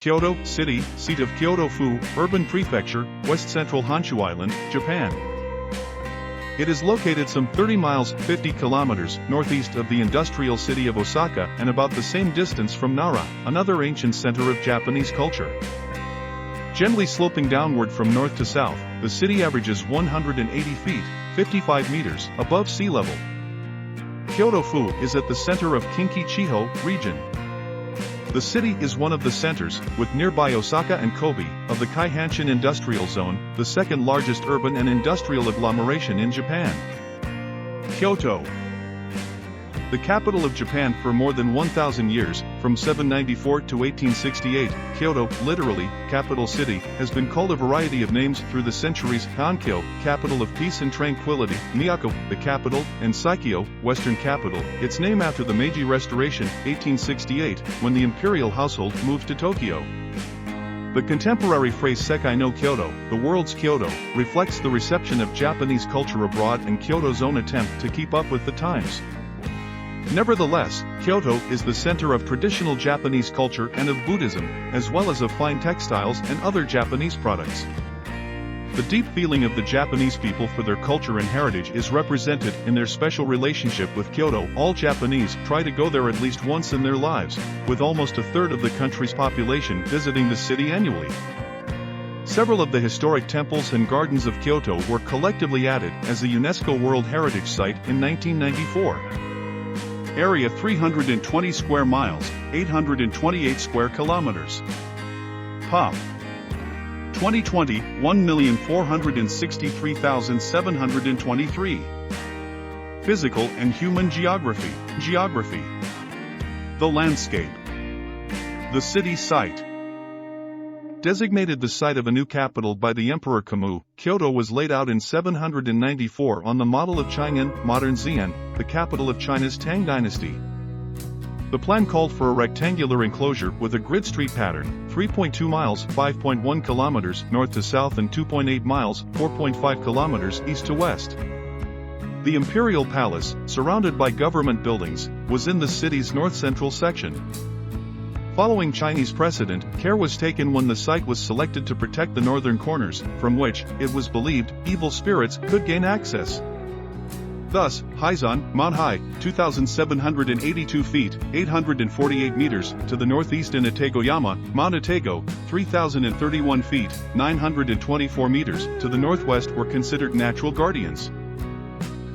Kyoto, city, seat of Kyoto-fu, urban prefecture, west-central Honshu Island, Japan. It is located some 30 miles 50 kilometers northeast of the industrial city of Osaka and about the same distance from Nara, another ancient center of Japanese culture. Gently sloping downward from north to south, the city averages 180 feet, 55 meters, above sea level. Kyoto-fu is at the center of Kinkaku-ji region. The city is one of the centers, with nearby Osaka and Kobe, of the Keihanshin Industrial Zone, the second largest urban and industrial agglomeration in Japan. Kyoto. The capital of Japan for more than 1,000 years, from 794 to 1868, Kyoto, literally, capital city, has been called a variety of names through the centuries: Hankyo, capital of peace and tranquility; Miyako, the capital; and Saikyo, western capital, its name after the Meiji Restoration, 1868, when the imperial household moved to Tokyo. The contemporary phrase Sekai no Kyoto, the world's Kyoto, reflects the reception of Japanese culture abroad and Kyoto's own attempt to keep up with the times. Nevertheless, Kyoto is the center of traditional Japanese culture and of Buddhism, as well as of fine textiles and other Japanese products. The deep feeling of the Japanese people for their culture and heritage is represented in their special relationship with Kyoto. All Japanese try to go there at least once in their lives, with almost a third of the country's population visiting the city annually. Several of the historic temples and gardens of Kyoto were collectively added as a UNESCO World Heritage Site in 1994. Area 320 square miles, 828 square kilometers. Pop. 2020, 1,463,723. Physical and human geography. Geography. The landscape. The city site. Designated the site of a new capital by the Emperor Kamu, Kyoto was laid out in 794 on the model of Chang'an, modern Xi'an, the capital of China's Tang dynasty. The plan called for a rectangular enclosure with a grid street pattern, 3.2 miles, 5.1 kilometers north to south and 2.8 miles, 4.5 kilometers east to west. The imperial palace, surrounded by government buildings, was in the city's north-central section. Following Chinese precedent, care was taken when the site was selected to protect the northern corners, from which, it was believed, evil spirits could gain access. Thus, Haizan, Mount Hai, 2,782 feet, 848 meters, to the northeast and Itagoyama, Mount Itago, 3,031 feet, 924 meters, to the northwest were considered natural guardians.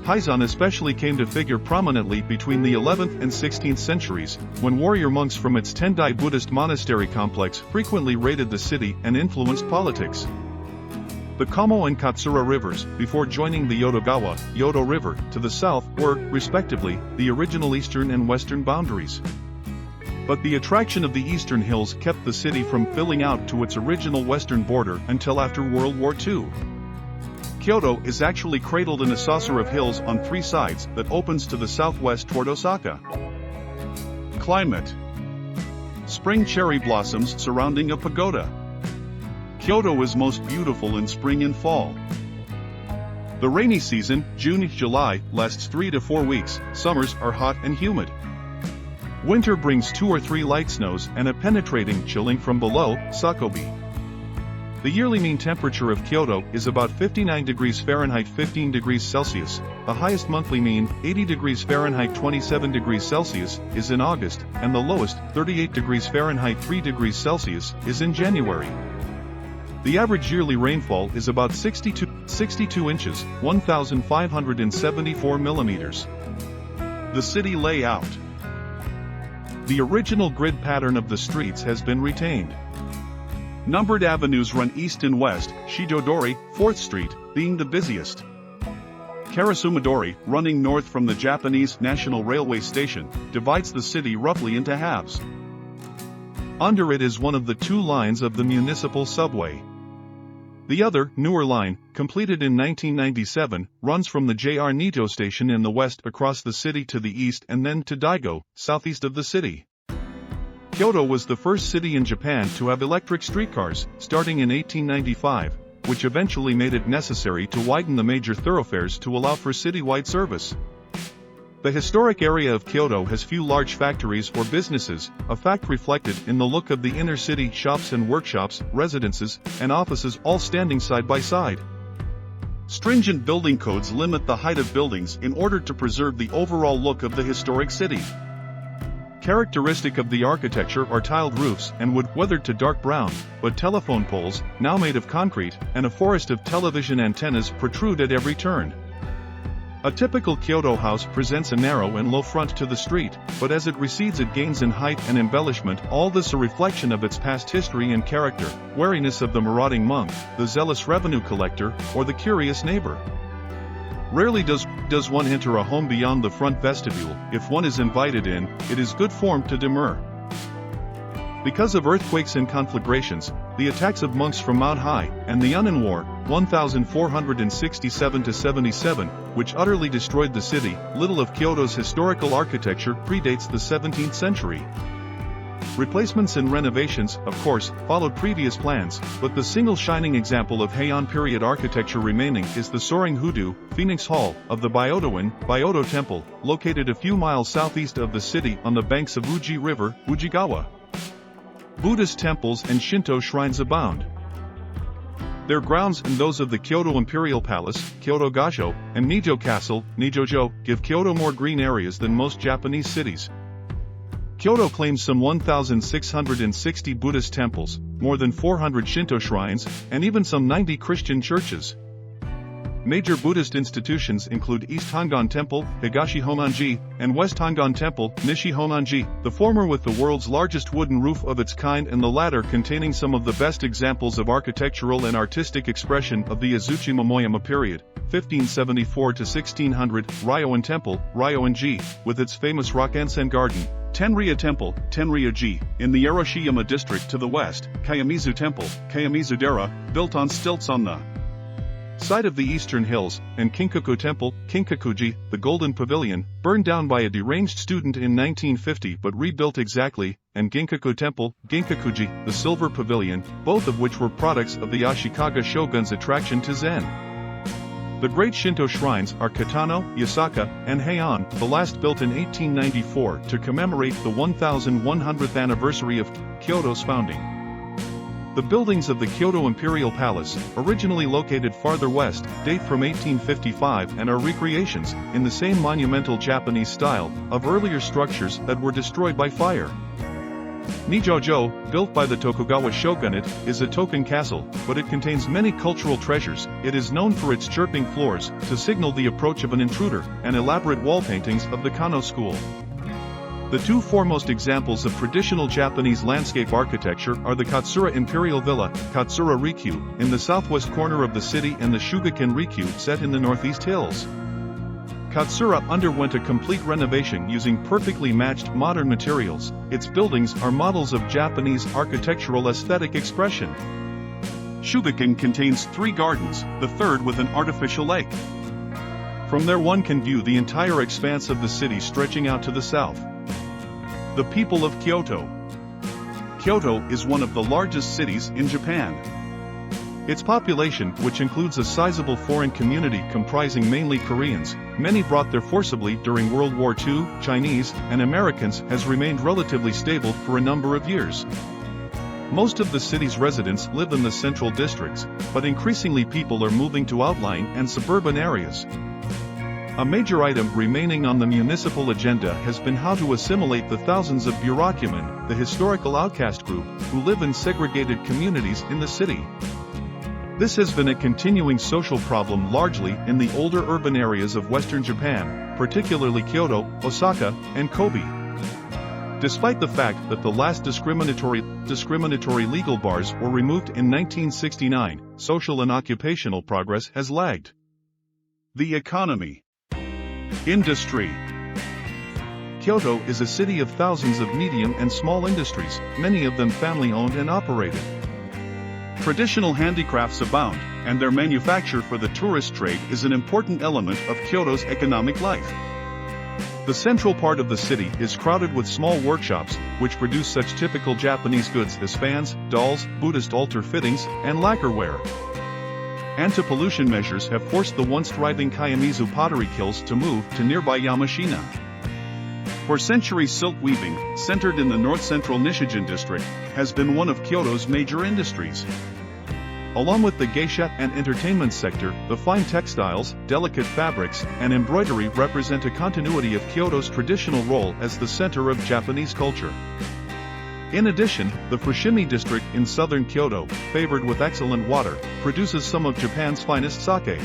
Haizan especially came to figure prominently between the 11th and 16th centuries, when warrior monks from its Tendai Buddhist monastery complex frequently raided the city and influenced politics. The Kamo and Katsura rivers, before joining the Yodogawa, Yodo River, to the south, were, respectively, the original eastern and western boundaries. But the attraction of the eastern hills kept the city from filling out to its original western border until after World War II. Kyoto is actually cradled in a saucer of hills on three sides that opens to the southwest toward Osaka. Climate. Spring cherry blossoms surrounding a pagoda. Kyoto is most beautiful in spring and fall. The rainy season, June-July, lasts 3 to 4 weeks. Summers are hot and humid. Winter brings 2 or 3 light snows and a penetrating chilling from below, Sakobi. The yearly mean temperature of Kyoto is about 59 degrees Fahrenheit 15 degrees Celsius. The highest monthly mean, 80 degrees Fahrenheit 27 degrees Celsius, is in August, and the lowest, 38 degrees Fahrenheit 3 degrees Celsius, is in January. The average yearly rainfall is about 62 inches, 1,574 millimeters. The city layout. The original grid pattern of the streets has been retained. Numbered avenues run east and west, Shidodori, 4th Street, being the busiest. Karasumadori, running north from the Japanese National Railway Station, divides the city roughly into halves. Under it is one of the 2 lines of the municipal subway. The other, newer line, completed in 1997, runs from the JR Nito station in the west across the city to the east and then to Daigo, southeast of the city. Kyoto was the first city in Japan to have electric streetcars, starting in 1895, which eventually made it necessary to widen the major thoroughfares to allow for citywide service. The historic area of Kyoto has few large factories or businesses, a fact reflected in the look of the inner city shops and workshops, residences, and offices all standing side by side. Stringent building codes limit the height of buildings in order to preserve the overall look of the historic city. Characteristic of the architecture are tiled roofs and wood weathered to dark brown, but telephone poles, now made of concrete, and a forest of television antennas protrude at every turn. A typical Kyoto house presents a narrow and low front to the street, but as it recedes it gains in height and embellishment, all this a reflection of its past history and character, wariness of the marauding monk, the zealous revenue collector, or the curious neighbor. Rarely does one enter a home beyond the front vestibule. If one is invited in, it is good form to demur. Because of earthquakes and conflagrations, the attacks of monks from Mount High, and the Yunnan War, 1467–77, which utterly destroyed the city, little of Kyoto's historical architecture predates the 17th century. Replacements and renovations, of course, followed previous plans, but the single shining example of Heian period architecture remaining is the soaring hoodoo, Phoenix Hall, of the Kyoto Temple, located a few miles southeast of the city on the banks of Uji River, Ujigawa. Buddhist temples and Shinto shrines abound. Their grounds and those of the Kyoto Imperial Palace, Kyoto Gasho, and Nijo Castle, Nijojo, give Kyoto more green areas than most Japanese cities. Kyoto claims some 1,660 Buddhist temples, more than 400 Shinto shrines, and even some 90 Christian churches. Major Buddhist institutions include East Hongan Temple, Higashi Honganji, and West Hongan Temple, Nishi Honganji, the former with the world's largest wooden roof of its kind and the latter containing some of the best examples of architectural and artistic expression of the Azuchi Momoyama period, 1574–1600, Ryoan Temple, Ryoan-ji, with its famous rock onsen garden, Tenryuji Temple, Tenryuji, in the Arashiyama district to the west, Kayamizu Temple, Kayamizu-dera, built on stilts on the site of the eastern hills, and Kinkaku Temple, Kinkaku-ji, the Golden Pavilion, burned down by a deranged student in 1950 but rebuilt exactly, and Ginkaku Temple, Ginkaku-ji, the Silver Pavilion, both of which were products of the Ashikaga shogun's attraction to Zen. The great Shinto shrines are Kitano, Yasaka, and Heian, the last built in 1894 to commemorate the 1100th anniversary of Kyoto's founding. The buildings of the Kyoto Imperial Palace, originally located farther west, date from 1855 and are recreations, in the same monumental Japanese style, of earlier structures that were destroyed by fire. Nijojo, built by the Tokugawa shogunate, is a token castle, but it contains many cultural treasures. It is known for its chirping floors, to signal the approach of an intruder, and elaborate wall paintings of the Kano school. The two foremost examples of traditional Japanese landscape architecture are the Katsura Imperial Villa, Katsura Rikyu, in the southwest corner of the city and the Shugaken Rikyu set in the northeast hills. Katsura underwent a complete renovation using perfectly matched modern materials. Its buildings are models of Japanese architectural aesthetic expression. Shugaken contains 3 gardens, the third with an artificial lake. From there one can view the entire expanse of the city stretching out to the south. The people of Kyoto. Kyoto is one of the largest cities in Japan. Its population, which includes a sizable foreign community comprising mainly Koreans, many brought there forcibly during World War II, Chinese, and Americans, has remained relatively stable for a number of years. Most of the city's residents live in the central districts, but increasingly people are moving to outlying and suburban areas. A major item remaining on the municipal agenda has been how to assimilate the thousands of Burakumin, the historical outcast group, who live in segregated communities in the city. This has been a continuing social problem largely in the older urban areas of western Japan, particularly Kyoto, Osaka, and Kobe. Despite the fact that the last discriminatory legal bars were removed in 1969, social and occupational progress has lagged. The economy. Industry. Kyoto is a city of thousands of medium and small industries, many of them family-owned and operated. Traditional handicrafts abound, and their manufacture for the tourist trade is an important element of Kyoto's economic life. The central part of the city is crowded with small workshops, which produce such typical Japanese goods as fans, dolls, Buddhist altar fittings, and lacquerware. Anti-pollution measures have forced the once thriving Kayamizu pottery kilns to move to nearby Yamashina. For centuries, silk weaving, centered in the north-central Nishijin district, has been one of Kyoto's major industries. Along with the geisha and entertainment sector, the fine textiles, delicate fabrics, and embroidery represent a continuity of Kyoto's traditional role as the center of Japanese culture. In addition, the Fushimi district in southern Kyoto, favored with excellent water, produces some of Japan's finest sake.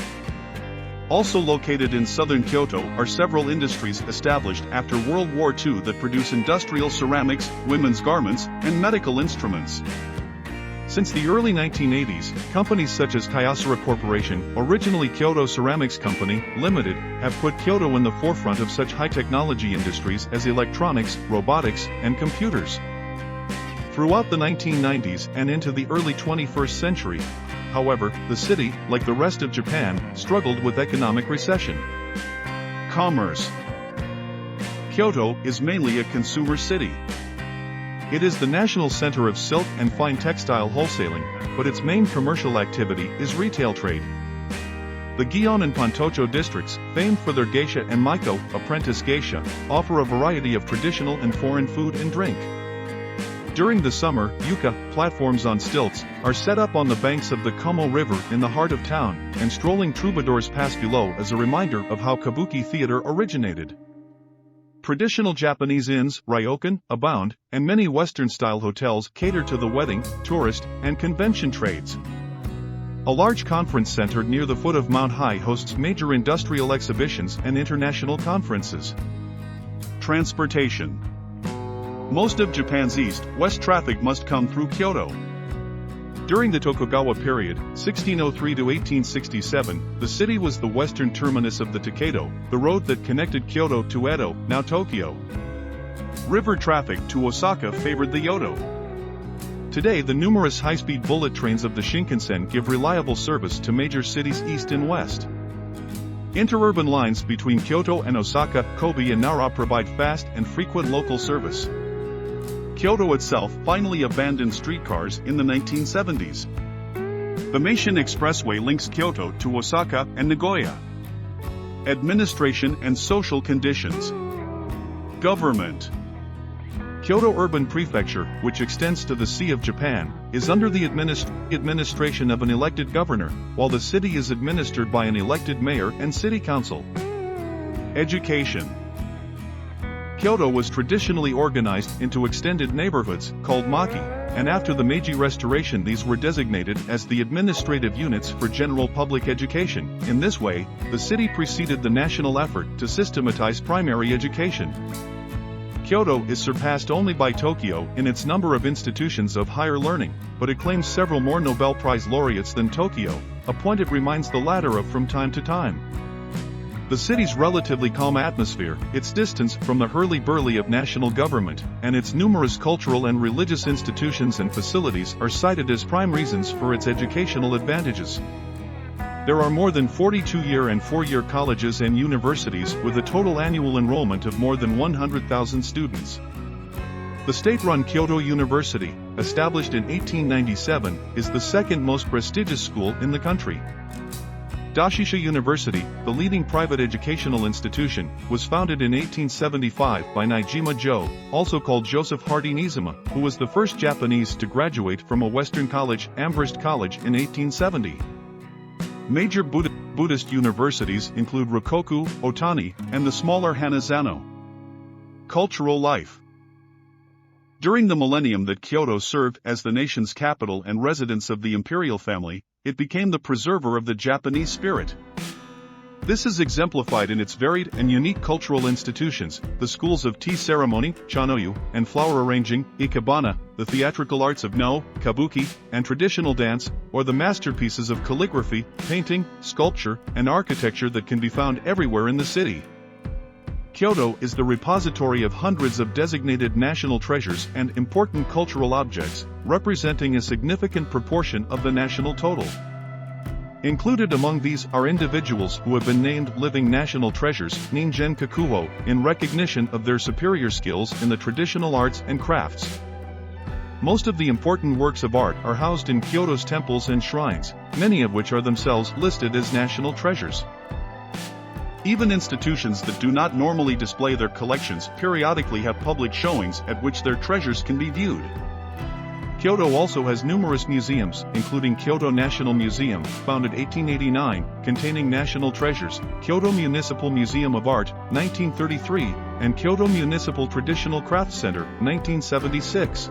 Also located in southern Kyoto are several industries established after World War II that produce industrial ceramics, women's garments, and medical instruments. Since the early 1980s, companies such as Kyocera Corporation, originally Kyoto Ceramics Company, Limited, have put Kyoto in the forefront of such high-technology industries as electronics, robotics, and computers. Throughout the 1990s and into the early 21st century, however, the city, like the rest of Japan, struggled with economic recession. Commerce. Kyoto is mainly a consumer city. It is the national center of silk and fine textile wholesaling, but its main commercial activity is retail trade. The Gion and Pontocho districts, famed for their geisha and maiko, apprentice geisha, offer a variety of traditional and foreign food and drink. During the summer, yuka, platforms on stilts, are set up on the banks of the Como River in the heart of town, and strolling troubadours pass below as a reminder of how kabuki theater originated. Traditional Japanese inns, ryokan, abound, and many Western-style hotels cater to the wedding, tourist, and convention trades. A large conference center near the foot of Mount Hai hosts major industrial exhibitions and international conferences. Transportation. Most of Japan's east-west traffic must come through Kyoto. During the Tokugawa period, 1603 to 1867, the city was the western terminus of the Takedo, the road that connected Kyoto to Edo, now Tokyo. River traffic to Osaka favored the Yodo. Today, the numerous high-speed bullet trains of the Shinkansen give reliable service to major cities east and west. Interurban lines between Kyoto and Osaka, Kobe and Nara provide fast and frequent local service. Kyoto itself finally abandoned streetcars in the 1970s. The Meishin Expressway links Kyoto to Osaka and Nagoya. Administration and social conditions. Government. Kyoto Urban Prefecture, which extends to the Sea of Japan, is under the administration of an elected governor, while the city is administered by an elected mayor and city council. Education. Kyoto was traditionally organized into extended neighborhoods, called maki, and after the Meiji Restoration these were designated as the administrative units for general public education. In this way, the city preceded the national effort to systematize primary education. Kyoto is surpassed only by Tokyo in its number of institutions of higher learning, but it claims several more Nobel Prize laureates than Tokyo, a point it reminds the latter of from time to time. The city's relatively calm atmosphere, its distance from the hurly-burly of national government, and its numerous cultural and religious institutions and facilities are cited as prime reasons for its educational advantages. There are more than 42-year and 4-year colleges and universities with a total annual enrollment of more than 100,000 students. The state-run Kyoto University, established in 1897, is the second most prestigious school in the country. Dashisha University, the leading private educational institution, was founded in 1875 by Nijima Jo, also called Joseph Hardy Nizama, who was the first Japanese to graduate from a Western college, Amherst College, in 1870. Major Buddhist universities include Rokkoku, Otani, and the smaller Hanazano. Cultural life. During the millennium that Kyoto served as the nation's capital and residence of the imperial family, it became the preserver of the Japanese spirit. This is exemplified in its varied and unique cultural institutions, the schools of tea ceremony, chanoyu, and flower arranging, ikebana, the theatrical arts of no, kabuki, and traditional dance, or the masterpieces of calligraphy, painting, sculpture, and architecture that can be found everywhere in the city. Kyoto is the repository of hundreds of designated national treasures and important cultural objects, representing a significant proportion of the national total. Included among these are individuals who have been named living national treasures, Ningen Kakuho, in recognition of their superior skills in the traditional arts and crafts. Most of the important works of art are housed in Kyoto's temples and shrines, many of which are themselves listed as national treasures. Even institutions that do not normally display their collections periodically have public showings at which their treasures can be viewed. Kyoto also has numerous museums, including Kyoto National Museum, founded 1889, containing national treasures, Kyoto Municipal Museum of Art, 1933, and Kyoto Municipal Traditional Crafts Center, 1976.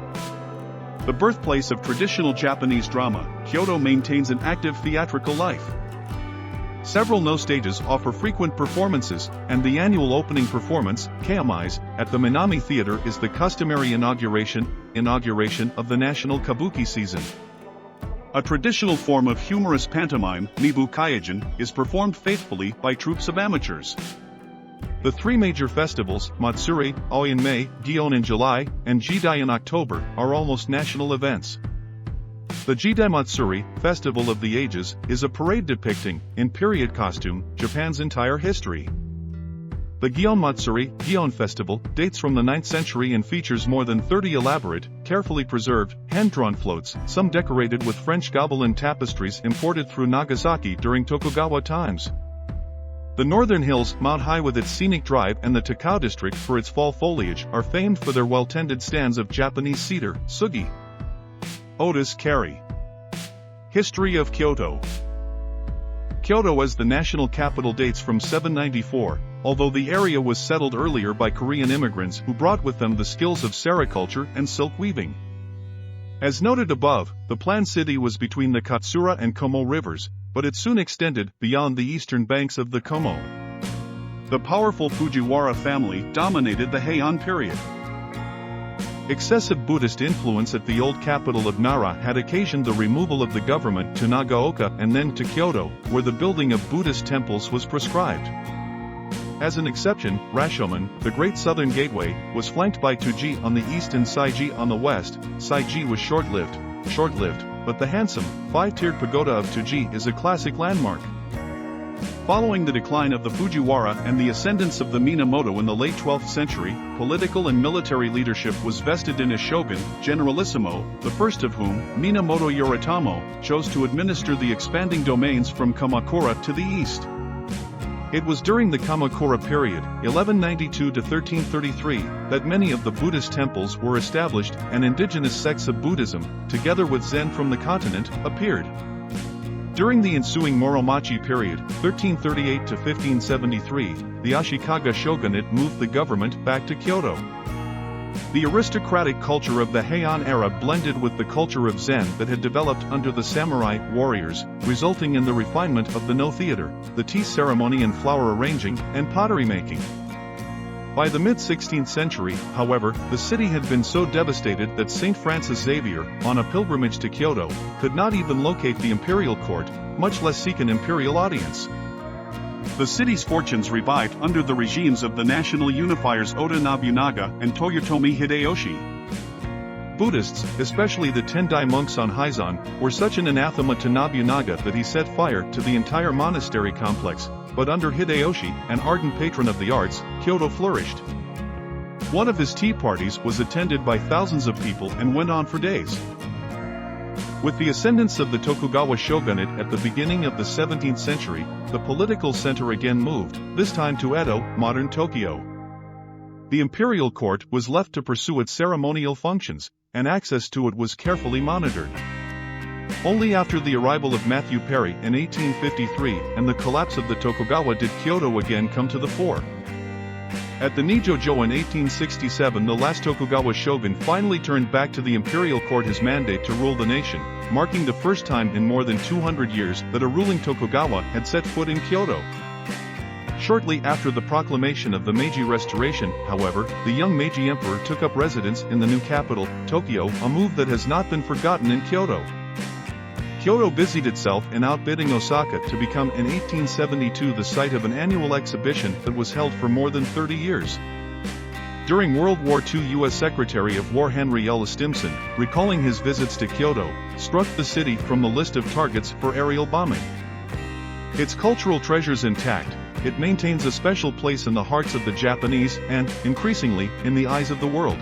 The birthplace of traditional Japanese drama, Kyoto maintains an active theatrical life. Several no stages offer frequent performances, and the annual opening performance, Kyomise, at the Minami Theater is the customary inauguration of the national kabuki season. A traditional form of humorous pantomime, Mibu Kaijin, is performed faithfully by troops of amateurs. The three major festivals, Matsuri, Aoi in May, Gion in July, and Jidai in October, are almost national events. The Jidai Matsuri, Festival of the Ages, is a parade depicting, in period costume, Japan's entire history. The Gion Matsuri, Gion Festival, dates from the 9th century and features more than 30 elaborate, carefully preserved, hand-drawn floats, some decorated with French Gobelin tapestries imported through Nagasaki during Tokugawa times. The northern hills, Mount High with its scenic drive and the Takao district for its fall foliage, are famed for their well-tended stands of Japanese cedar, sugi. Otis Carey. History of Kyoto. Kyoto as the national capital dates from 794, although the area was settled earlier by Korean immigrants who brought with them the skills of sericulture and silk weaving. As noted above, the planned city was between the Katsura and Komo rivers, but it soon extended beyond the eastern banks of the Komo. The powerful Fujiwara family dominated the Heian period. Excessive Buddhist influence at the old capital of Nara had occasioned the removal of the government to Nagaoka and then to Kyoto, where the building of Buddhist temples was prescribed. As an exception, Rashomon, the Great Southern Gateway, was flanked by Tuji on the east and Saiji on the west. Saiji was short-lived, but the handsome, five-tiered pagoda of Tuji is a classic landmark. Following the decline of the Fujiwara and the ascendance of the Minamoto in the late 12th century, political and military leadership was vested in a shogun, Generalissimo, the first of whom, Minamoto Yoritomo, chose to administer the expanding domains from Kamakura to the east. It was during the Kamakura period, 1192 to 1333, that many of the Buddhist temples were established and indigenous sects of Buddhism, together with Zen from the continent, appeared. During the ensuing Muromachi period, 1338 to 1573, the Ashikaga shogunate moved the government back to Kyoto. The aristocratic culture of the Heian era blended with the culture of Zen that had developed under the samurai warriors, resulting in the refinement of the no theater, the tea ceremony and flower arranging, and pottery making. By the mid-16th century, however, the city had been so devastated that St. Francis Xavier, on a pilgrimage to Kyoto, could not even locate the imperial court, much less seek an imperial audience. The city's fortunes revived under the regimes of the national unifiers Oda Nobunaga and Toyotomi Hideyoshi. Buddhists, especially the Tendai monks on Haizan, were such an anathema to Nobunaga that he set fire to the entire monastery complex, but under Hideyoshi, an ardent patron of the arts, Kyoto flourished. One of his tea parties was attended by thousands of people and went on for days. With the ascendance of the Tokugawa shogunate at the beginning of the 17th century, the political center again moved, this time to Edo, modern Tokyo. The imperial court was left to pursue its ceremonial functions, and access to it was carefully monitored. Only after the arrival of Matthew Perry in 1853 and the collapse of the Tokugawa did Kyoto again come to the fore. At the Nijo-jo in 1867, the last Tokugawa shogun finally turned back to the imperial court his mandate to rule the nation, marking the first time in more than 200 years that a ruling Tokugawa had set foot in Kyoto. Shortly after the proclamation of the Meiji Restoration, however, the young Meiji emperor took up residence in the new capital, Tokyo, a move that has not been forgotten in Kyoto. Kyoto busied itself in outbidding Osaka to become in 1872 the site of an annual exhibition that was held for more than 30 years. During World War II, U.S. Secretary of War Henry L. Stimson, recalling his visits to Kyoto, struck the city from the list of targets for aerial bombing. Its cultural treasures intact, it maintains a special place in the hearts of the Japanese and, increasingly, in the eyes of the world.